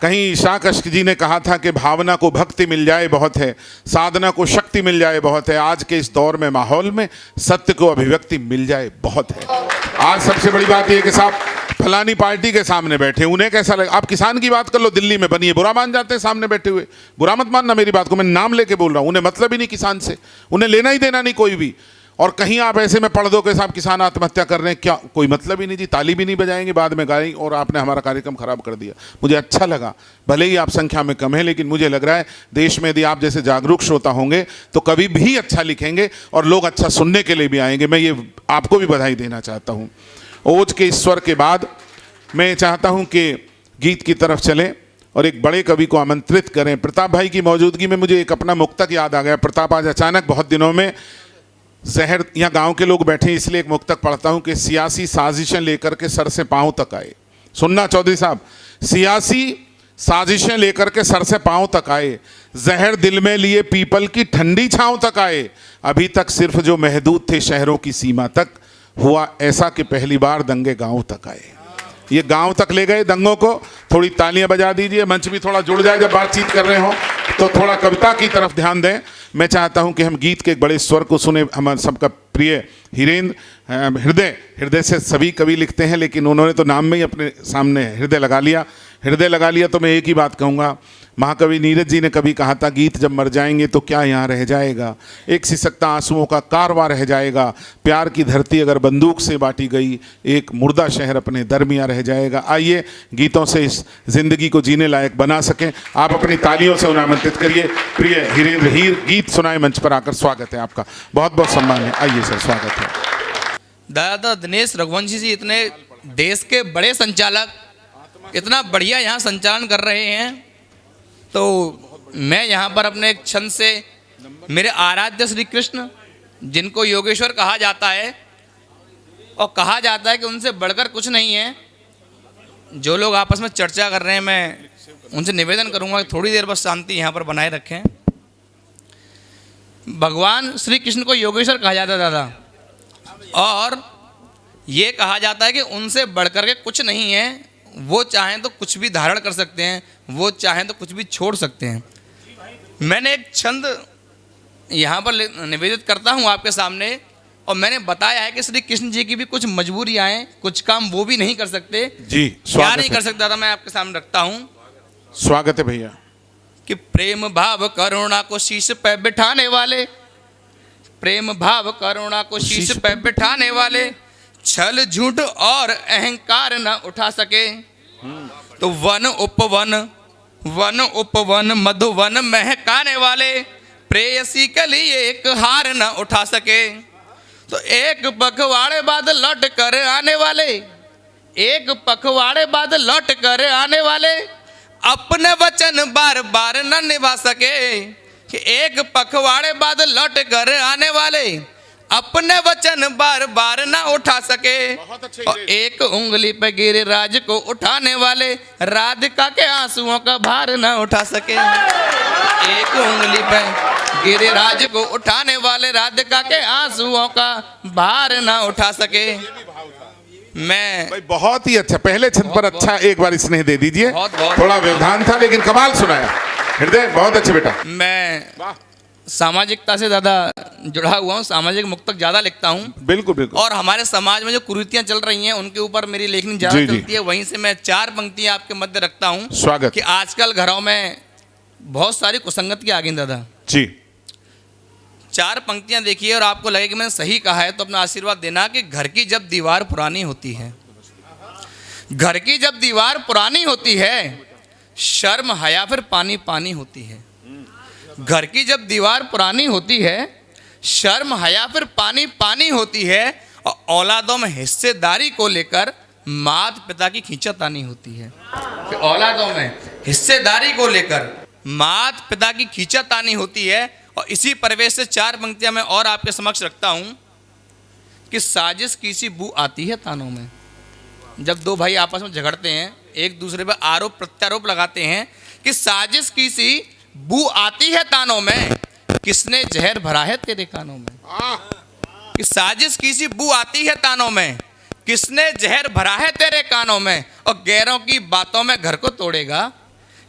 कहीं ईशा कश्यप जी ने कहा था कि भावना को भक्ति मिल जाए बहुत है, साधना को शक्ति मिल जाए बहुत है। आज के इस दौर में माहौल में सत्य को अभिव्यक्ति मिल जाए बहुत है। आज सबसे बड़ी बात यह कि साहब फलानी पार्टी के सामने बैठे, उन्हें कैसा लगे? आप किसान की बात कर लो, दिल्ली में बनी है, बुरा मान जाते हैं सामने बैठे हुए। बुरा मत मानना मेरी बात को, मैं नाम लेके बोल रहा हूं। उन्हें मतलब ही नहीं किसान से, उन्हें लेना ही देना नहीं कोई भी। और कहीं आप ऐसे में पढ़ दो कि साहब किसान आत्महत्या कर रहे हैं, क्या कोई मतलब ही नहीं जी, ताली भी नहीं बजाएंगे, बाद में गाएंगे और आपने हमारा कार्यक्रम खराब कर दिया। मुझे अच्छा लगा, भले ही आप संख्या में कम है, लेकिन मुझे लग रहा है देश में यदि आप जैसे जागरूक श्रोता होंगे तो कभी भी अच्छा लिखेंगे और लोग अच्छा सुनने के लिए भी आएंगे। मैं ये आपको भी बधाई देना चाहता हूँ। ओज के इस स्वर के बाद मैं चाहता हूँ कि गीत की तरफ चलें और एक बड़े कवि को आमंत्रित करें। प्रताप भाई की मौजूदगी में मुझे एक अपना मुक्तक याद आ गया। प्रताप आज अचानक बहुत दिनों में शहर या गांव के लोग बैठे, इसलिए एक मुक्तक पढ़ता हूं कि सियासी साजिशें लेकर के सर से पांव तक आए। सुनना चौधरी साहब, सियासी साजिशें लेकर के सर से पांव तक आए, जहर दिल में लिए पीपल की ठंडी छांव तक आए। अभी तक सिर्फ जो महदूद थे शहरों की सीमा तक, हुआ ऐसा कि पहली बार दंगे गांव तक आए। ये गांव तक ले गए दंगों को। थोड़ी तालियां बजा दीजिए, मंच भी थोड़ा जुड़ जाए। जब बातचीत कर रहे हो तो थोड़ा कविता की तरफ ध्यान दें। मैं चाहता हूं कि हम गीत के एक बड़े स्वर को सुने। हमारे सबका प्रिय हीरेंद्र, हृदय से सभी कवि लिखते हैं, लेकिन उन्होंने तो नाम में ही अपने सामने हृदय लगा लिया। हृदय लगा लिया तो मैं एक ही बात कहूँगा, महाकवि नीरज जी ने कभी कहा था, गीत जब मर जाएंगे तो क्या यहाँ रह जाएगा, एक सिसकता आंसुओं का कारवां रह जाएगा। प्यार की धरती अगर बंदूक से बांटी गई, एक मुर्दा शहर अपने दरमियाँ रह जाएगा। आइए गीतों से इस जिंदगी को जीने लायक बना सकें। आप अपनी तालियों से उन्हें आमंत्रित करिए। प्रिय हीरेंद्र हीर, गीत सुनाए मंच पर आकर। स्वागत है आपका, बहुत बहुत सम्मान है। आइए सर, स्वागत है। दादा दिनेश रघुवंशी जी इतने देश के बड़े संचालक, इतना बढ़िया यहाँ संचालन कर रहे हैं, तो मैं यहाँ पर अपने एक छंद से मेरे आराध्य श्री कृष्ण, जिनको योगेश्वर कहा जाता है और कहा जाता है कि उनसे बढ़कर कुछ नहीं है, जो लोग आपस में चर्चा कर रहे हैं, मैं उनसे निवेदन करूँगा कि थोड़ी देर बस शांति यहाँ पर बनाए रखें। भगवान श्री कृष्ण को योगेश्वर कहा जाता है दादा, और ये कहा जाता है कि उनसे बढ़कर के कुछ नहीं है। वो चाहें तो कुछ भी धारण कर सकते हैं, वो चाहें तो कुछ भी छोड़ सकते हैं। मैंने एक छंद यहाँ पर निवेदित करता हूँ आपके सामने, और मैंने बताया है कि श्री कृष्ण जी की भी कुछ मजबूरियाँ हैं, कुछ काम वो भी नहीं कर सकते जी। क्या नहीं कर सकता था, मैं आपके सामने रखता हूँ। स्वागत है भैया। कि प्रेम भाव करुणा को शीश पे बिठाने वाले, प्रेम भाव करुणा को शीश पे बिठाने वाले, छल झूठ और अहंकार न उठा सके, तो वन उपवन मधुवन महकाने वाले, प्रेयसी के लिए एक हार न उठा सके, तो एक पखवाड़े बाद लौट कर आने वाले, एक पखवाड़े बाद लौट कर आने वाले, अपने वचन बार बार न निभा सके। कि एक पखवाड़े बाद लौट कर आने वाले, अपने वचन बार बार ना उठा सके, और एक उंगली पे गिरिराज को उठाने वाले, राधिका के आंसुओं का भार ना उठा सके। एक उंगली पे गिरिराज को उठाने वाले, राधिका के आंसुओं का भार ना उठा सके। मैं भाई बहुत ही अच्छा, पहले छंद पर अच्छा एक बार स्नेह दे दीजिए। बहुत थोड़ा व्यवधान था लेकिन कमाल सुनाया हृदय, बहुत अच्छे बेटा। मैं सामाजिकता से ज़्यादा जुड़ा हुआ हूँ, सामाजिक मुक्तक ज़्यादा लिखता हूँ। बिल्कुल बिल्कुल। और हमारे समाज में जो कुरीतियाँ चल रही हैं उनके ऊपर मेरी लेखनी ज़्यादा चलती है। वहीं से मैं 4 पंक्तियाँ आपके मध्य रखता हूँ। स्वागत। कि आजकल घरों में बहुत सारी कुसंगतियाँ आ गई दादा जी। 4 पंक्तियाँ देखिए और आपको लगे कि मैंने सही कहा है तो अपना आशीर्वाद देना। कि घर की जब दीवार पुरानी होती है, घर की जब दीवार पुरानी होती है, शर्म हया फिर पानी पानी होती है। घर की जब दीवार पुरानी होती है, शर्म हया फिर पानी पानी होती है, और औलादों में हिस्सेदारी को लेकर माता पिता की खींचातानी होती है। कि औलादों में हिस्सेदारी को लेकर माता पिता की खींचातानी होती है। और इसी परिवेश से 4 पंक्तियां मैं और आपके समक्ष रखता हूं। कि साजिश की सी बू आती है तानों में, जब 2 भाई आपस में झगड़ते हैं, एक दूसरे पर आरोप प्रत्यारोप लगाते हैं, कि साजिश की सी बू आती है तानों में, किसने जहर भरा है तेरे कानों में। कि साजिश की सी बू आती है तानों में, किसने जहर भरा है तेरे कानों में, और गैरों की बातों में घर को तोड़ेगा,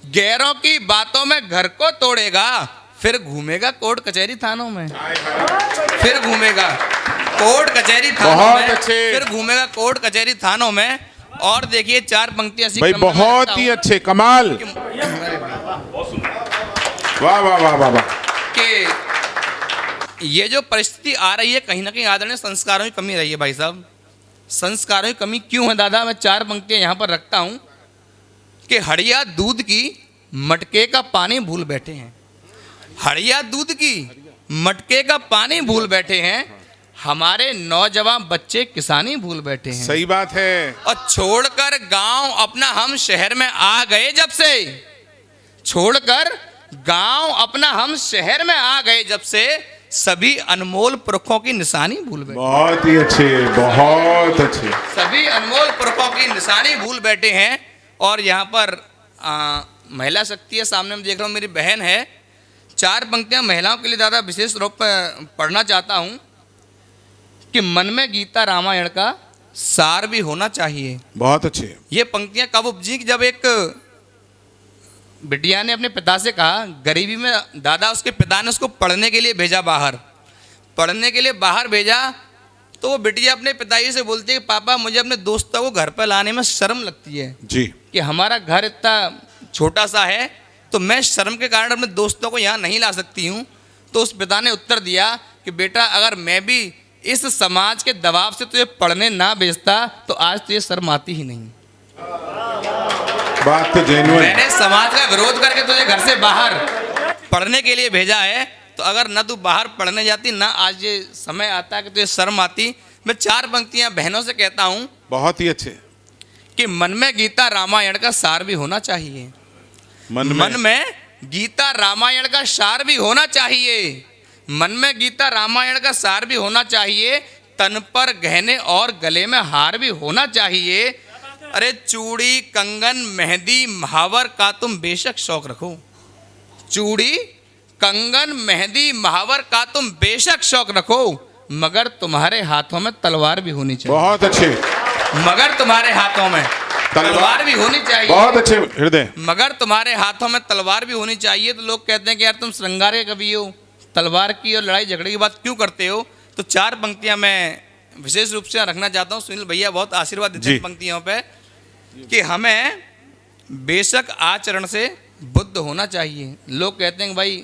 गैरों की बातों में घर को तोड़ेगा, फिर घूमेगा कोर्ट कचहरी थानों में, फिर घूमेगा कोर्ट कचहरी थानों बहुत में, अच्छे। फिर घूमेगा कोर्ट कचहरी थानों में। और देखिए 4 पंक्तियां ऐसी भाई क्रम में बहुत रखता ही हूं अच्छे, कमाल, वाह वाह वाह वाह वाह। कि ये जो परिस्थिति आ रही है, कहीं ना कहीं आदरणीय संस्कारों की कमी रही है भाई साहब। संस्कारों की कमी क्यों है दादा? मैं 4 पंक्तियां यहाँ पर रखता हूँ कि हड़िया दूध की मटके का पानी भूल बैठे हैं, हड़िया दूध की मटके का पानी भूल बैठे हैं, हमारे नौजवान बच्चे किसानी भूल बैठे हैं। सही बात है। और छोड़कर गांव अपना हम शहर में आ गए जब से, छोड़कर गांव अपना हम शहर में आ गए जब से, सभी अनमोल पुरखों की निशानी भूल बैठे, बहुत ही अच्छे, बहुत अच्छे। सभी अनमोल पुरखों की निशानी भूल बैठे हैं। और यहाँ पर महिला शक्ति है, सामने में देख रहा हूँ मेरी बहन है। 4 पंक्तियाँ महिलाओं के लिए दादा विशेष रूप में पढ़ना चाहता हूँ कि मन में गीता रामायण का सार भी होना चाहिए। बहुत अच्छे। ये पंक्तियाँ कब उपजी कि जब एक बिटिया ने अपने पिता से कहा, गरीबी में दादा उसके पिता ने उसको पढ़ने के लिए भेजा बाहर, पढ़ने के लिए बाहर भेजा, तो वो बिटिया अपने पिताजी से बोलती है कि पापा मुझे अपने दोस्तों को घर पर लाने में शर्म लगती है जी, कि हमारा घर इतना छोटा सा है, तो मैं शर्म के कारण अपने दोस्तों को यहाँ नहीं ला सकती हूँ। तो उस पिता ने उत्तर दिया कि बेटा अगर मैं भी इस समाज के दबाव से तुझे पढ़ने ना भेजता तो आज तुझे शर्म आती ही नहीं। बात तो जेन्युइन। मैंने समाज का विरोध करके तुझे घर से बाहर पढ़ने के लिए भेजा है, तो अगर ना तू बाहर पढ़ने जाती ना आज ये समय आता कि तुझे शर्म आती। मैं 4 पंक्तियां बहनों से कहता हूं बहुत ही अच्छे। कि मन में गीता रामायण का सार भी होना चाहिए, मन में गीता रामायण का सार भी होना चाहिए, मन में गीता रामायण का सार भी होना चाहिए, तन पर गहने और गले में हार भी होना चाहिए। अरे चूड़ी कंगन मेहंदी महावर का तुम बेशक शौक रखो, चूड़ी कंगन मेहंदी महावर का तुम बेशक शौक रखो, मगर तुम्हारे हाथों में तलवार भी होनी चाहिए। बहुत अच्छे। मगर तुम्हारे हाथों में तलवार भी होनी चाहिए। बहुत अच्छे हृदय। मगर तुम्हारे हाथों में तलवार भी होनी चाहिए। तो लोग कहते हैं कि यार तुम श्रृंगार के कवि हो, तलवार की और लड़ाई झगड़े की बात क्यों करते हो? तो 4 पंक्तियां मैं विशेष रूप से रखना चाहता हूँ। सुनील भैया बहुत आशीर्वाद देते हैं पंक्तियों पे कि हमें बेशक आचरण से बुद्ध होना चाहिए। लोग कहते हैं कि भाई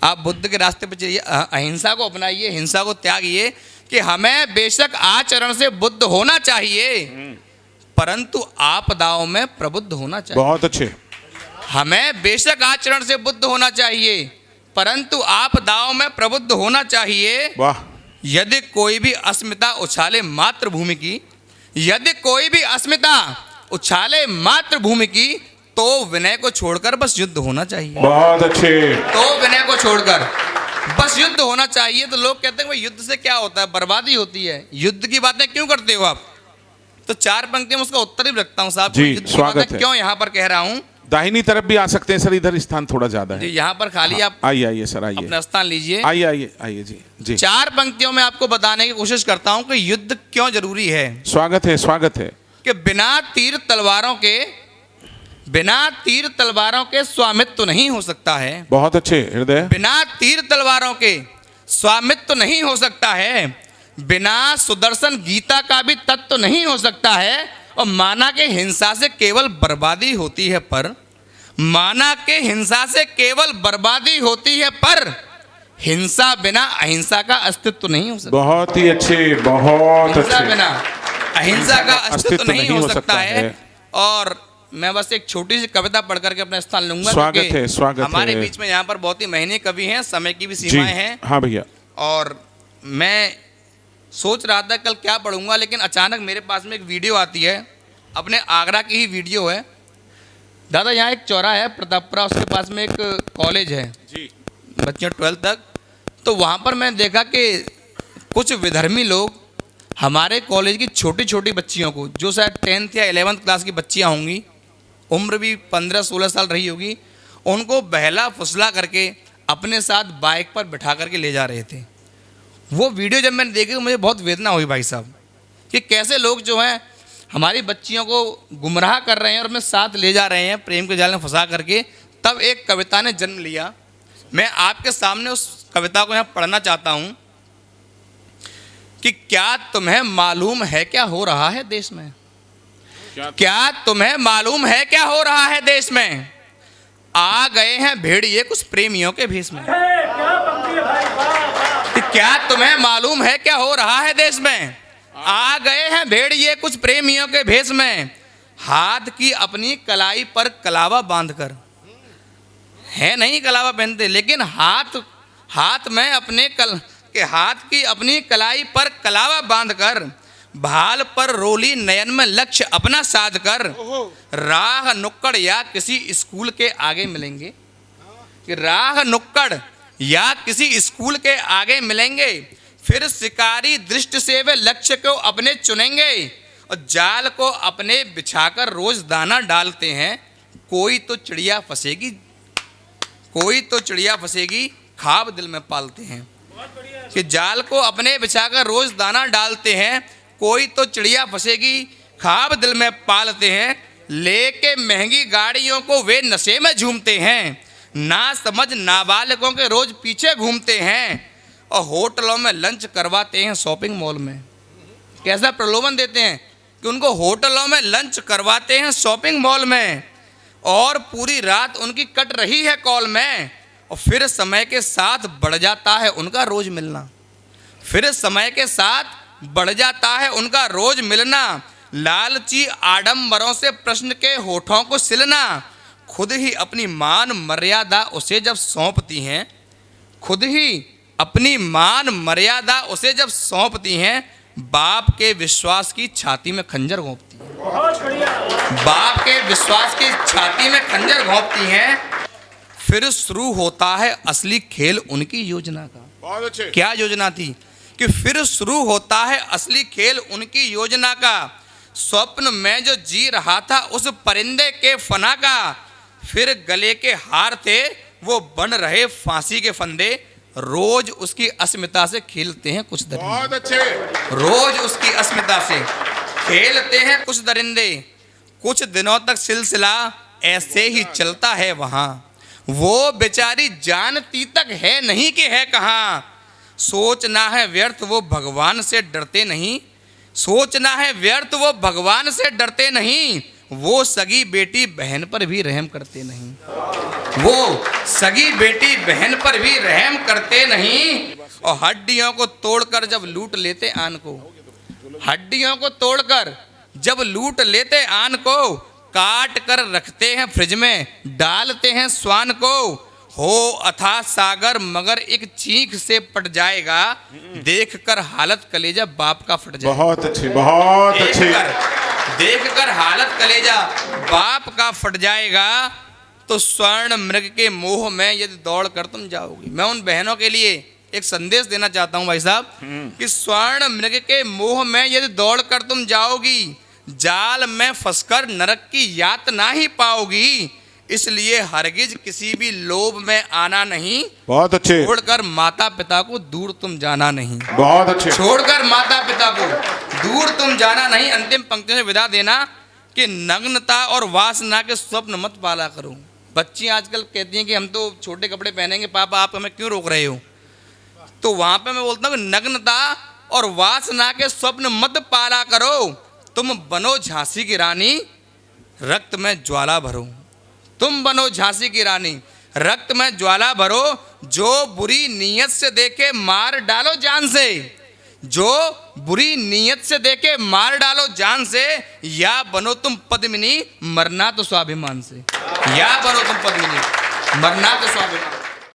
आप बुद्ध के रास्ते पर चलिए, अहिंसा को अपनाइए, हिंसा को त्यागिए, कि हमें बेशक आचरण से बुद्ध होना चाहिए परंतु आपदाओं में प्रबुद्ध होना चाहिए। बहुत अच्छे। हमें बेशक आचरण से बुद्ध होना चाहिए परंतु आपदाओं में प्रबुद्ध होना चाहिए। वाह। यदि कोई भी अस्मिता उछाले मातृभूमि की, यदि कोई भी अस्मिता उछाले मातृभूमि की, तो विनय को छोड़कर बस युद्ध होना चाहिए। बहुत अच्छे। तो विनय को छोड़कर बस युद्ध होना चाहिए। तो लोग कहते हैं भाई युद्ध से क्या होता है? बर्बादी होती है। युद्ध की बातें क्यों करते हो आप? तो 4 पंक्तियां उसका उत्तर भी रखता हूं साहब। जी, युद्ध की स्वागत बातें है। क्यों यहाँ पर कह रहा हूँ? दाहिनी तरफ भी आ सकते हैं सर, इधर स्थान थोड़ा ज्यादा जी है। यहाँ पर खाली आप आइए आइए सर, आइए अपना स्थान लीजिए। आइए आइए आइए जी जी। 4 पंक्तियों में आपको बताने की कोशिश करता हूं कि युद्ध क्यों जरूरी है। स्वागत है, स्वागत है। कि बिना तीर तलवारों के स्वामित्व नहीं हो सकता है। बहुत अच्छे हृदय। बिना तीर तलवारों के स्वामित्व नहीं हो सकता है। बिना सुदर्शन गीता का भी तत्व नहीं हो सकता है। और माना के हिंसा से केवल बर्बादी होती है, पर माना के हिंसा से केवल बर्बादी होती है, पर हिंसा बिना अहिंसा का अस्तित्व नहीं हो सकता। बहुत ही अच्छे, बहुत हिंसा अच्छे। बिना अहिंसा का अस्तित्व नहीं हो सकता है। और मैं बस एक छोटी सी कविता पढ़ करके अपना स्थान लूंगा। स्वागत क्योंकि है, स्वागत हमारे है। बीच में यहाँ पर बहुत ही महीने कवि हैं, समय की भी जी सीमाएं हैं। हाँ भैया। और मैं सोच रहा था कल क्या पढ़ूंगा, लेकिन अचानक मेरे पास में एक वीडियो आती है, अपने आगरा की ही वीडियो है। दादा यहाँ एक चौराहा है प्रतापपुरा, उसके पास में एक कॉलेज है जी। बच्चों 12th तक। तो वहाँ पर मैंने देखा कि कुछ विधर्मी लोग हमारे कॉलेज की छोटी छोटी बच्चियों को, जो शायद 10th या 11th क्लास की बच्चियाँ होंगी, उम्र भी 15-16 साल रही होगी, उनको बहला फुसला करके अपने साथ बाइक पर बिठा करके ले जा रहे थे। वो वीडियो जब मैंने देखी तो मुझे बहुत वेदना हुई भाई साहब, कि कैसे लोग जो हैं हमारी बच्चियों को गुमराह कर रहे हैं और अपने साथ ले जा रहे हैं प्रेम के जाल में फंसा करके, तब एक कविता ने जन्म लिया। मैं आपके सामने उस कविता को यहाँ पढ़ना चाहता हूँ कि क्या तुम्हें मालूम है क्या हो रहा है देश में? क्या तुम्हें मालूम है क्या हो रहा है देश में? आ गए हैं भेड़िए कुछ प्रेमियों के भेष में। क्या तुम्हें मालूम है क्या हो रहा है देश में? आ गए हैं भेड़िए कुछ प्रेमियों के भेष में, हाथ की अपनी कलाई पर कलावा बांधकर। है नहीं कलावा पहनते, लेकिन हाथ में अपने हाथ की अपनी कलाई पर कलावा बांधकर, भाल पर रोली नयन में लक्ष्य अपना साध कर, राह नुक्कड़ या किसी स्कूल के आगे मिलेंगे। राह नुक्कड़ या किसी स्कूल के आगे मिलेंगे, फिर शिकारी दृष्टि से वे लक्ष्य को अपने चुनेंगे, और जाल को अपने बिछाकर रोज दाना डालते हैं। कोई तो चिड़िया फंसेगी, कोई तो चिड़िया फंसेगी, ख्वाब दिल में पालते हैं। कि जाल को अपने बिछाकर रोज दाना डालते हैं, कोई तो चिड़िया फंसेगी, ख्वाब दिल में पालते हैं। लेके महंगी गाड़ियों को वे नशे में झूमते हैं, ना समझ नाबालिगों के रोज पीछे घूमते हैं, और होटलों में लंच करवाते हैं शॉपिंग मॉल में। कैसा प्रलोभन देते हैं कि उनको होटलों में लंच करवाते हैं शॉपिंग मॉल में, और पूरी रात उनकी कट रही है कॉल में, और फिर समय के साथ बढ़ जाता है उनका रोज मिलना। फिर समय के साथ बढ़ जाता है उनका रोज मिलना, लालची आडंबरों से प्रश्न के होठों को सिलना। खुद ही अपनी मान मर्यादा उसे जब सौंपती हैं, खुद ही अपनी मान मर्यादा उसे जब सौंपती हैं, बाप के विश्वास की छाती में खंजर घोंपती हैं। बाप के विश्वास की छाती में खंजर घोंपती हैं। फिर शुरू होता है असली खेल उनकी योजना का। बहुत अच्छे। क्या योजना थी? कि फिर शुरू होता है असली खेल उनकी योजना का। स्वप्न में जो जी रहा था उस परिंदे के फना का, फिर गले के हार थे वो बन रहे फांसी के फंदे, रोज उसकी अस्मिता से खेलते हैं कुछ दरिंदे। बहुत अच्छे। रोज उसकी अस्मिता से खेलते हैं कुछ दरिंदे। कुछ दिनों तक सिलसिला ऐसे ही चलता है वहां, वो बेचारी जानती तक है नहीं कि है कहाँ। सोचना है व्यर्थ वो भगवान से डरते नहीं, सोचना है व्यर्थ वो भगवान से डरते नहीं, वो सगी बेटी बहन पर भी रहम करते नहीं, वो सगी बेटी बहन पर भी रहम करते नहीं। और हड्डियों को तोड़कर जब लूट लेते आन को, हड्डियों को तोड़कर जब लूट लेते आन को, काट कर रखते हैं फ्रिज में डालते हैं स्वान को। हो अथाह सागर मगर एक चीख से पट जाएगा, देखकर हालत कलेजा बाप का फट जाएगा। बहुत अच्छी, बहुत अच्छी। देखकर हालत कलेजा बाप का फट जाएगा, तो स्वर्ण मृग के मोह में यदि दौड़ कर तुम जाओगी। मैं उन बहनों के लिए एक संदेश देना चाहता हूं भाई साहब, कि स्वर्ण मृग के मोह में यदि दौड़ कर तुम जाओगी, जाल में फंसकर नरक की यातना ही पाओगी। इसलिए हरगिज किसी भी लोभ में आना नहीं, बहुत अच्छे। छोड़कर माता पिता को दूर तुम जाना नहीं, बहुत अच्छे। छोड़कर माता पिता को दूर तुम जाना नहीं। अंतिम पंक्ति में विदा देना कि नग्नता और वासना के स्वप्न मत पाला करो। बच्ची आजकल कहती हैं कि हम तो छोटे कपड़े पहनेंगे, पापा आप हमें क्यों रोक रहे हो? तो वहां पे मैं बोलता हूँ नग्नता और वासना के स्वप्न मत पाला करो। तुम बनो झांसी की रानी, रक्त में ज्वाला भरो। तुम बनो झांसी की रानी, रक्त में ज्वाला भरो। जो बुरी नीयत से देखे मार डालो जान से, जो बुरी नीयत से देखे मार डालो जान से। या बनो तुम पद्मिनी, मरना तो स्वाभिमान से। या बनो तुम पद्मिनी, मरना तो स्वाभिमान।